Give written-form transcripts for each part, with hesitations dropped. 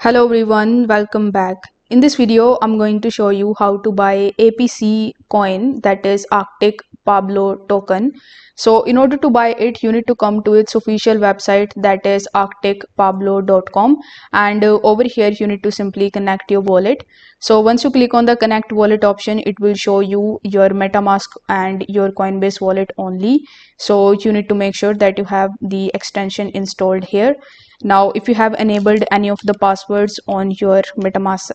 Hello everyone, welcome back. In this video, I'm going to show you how to buy APC coin, that is Arctic Pablo token. So in order to buy it, you need to come to its official website, that is arcticpablo.com, and over here you need to simply connect your wallet. So once you click on the connect wallet option, it will show you your MetaMask and your Coinbase wallet only. So you need to make sure that you have the extension installed here. Now, if you have enabled any of the passwords on your MetaMask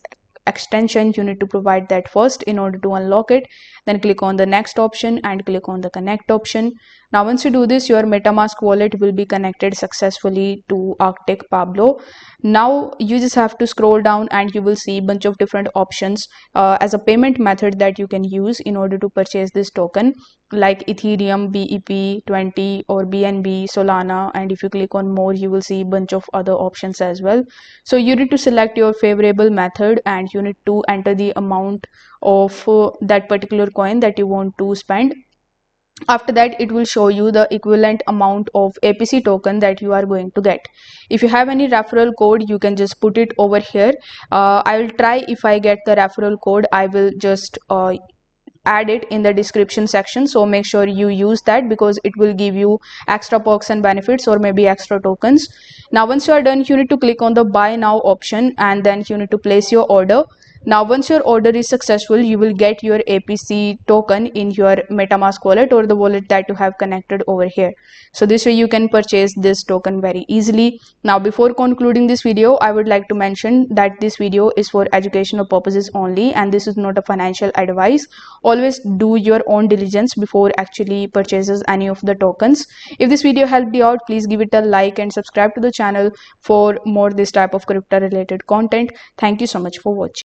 extension, you need to provide that first in order to unlock it. Then click on the next option and click on the connect option. Now, once you do this, your MetaMask wallet will be connected successfully to Arctic Pablo. Now, you just have to scroll down and you will see a bunch of different options as a payment method that you can use in order to purchase this token, like Ethereum, BEP20 or BNB, Solana, and if you click on more, you will see a bunch of other options as well. So you need to select your favorable method and you need to enter the amount of that particular coin that you want to spend. After that, it will show you the equivalent amount of APC token that you are going to get. If you have any referral code, you can just put it over here. I will try. If I get the referral code, I will just add it in the description section, so make sure you use that because it will give you extra perks and benefits or maybe extra tokens. Now once you are done, you need to click on the buy now option and then you need to place your order. Now once your order is successful, you will get your APC token in your MetaMask wallet or the wallet that you have connected over here. So this way you can purchase this token very easily. Now before concluding this video, I would like to mention that this video is for educational purposes only and this is not a financial advice. Always do your own diligence before actually purchases any of the tokens. If this video helped you out, please give it a like and subscribe to the channel for more this type of crypto related content. Thank you so much for watching.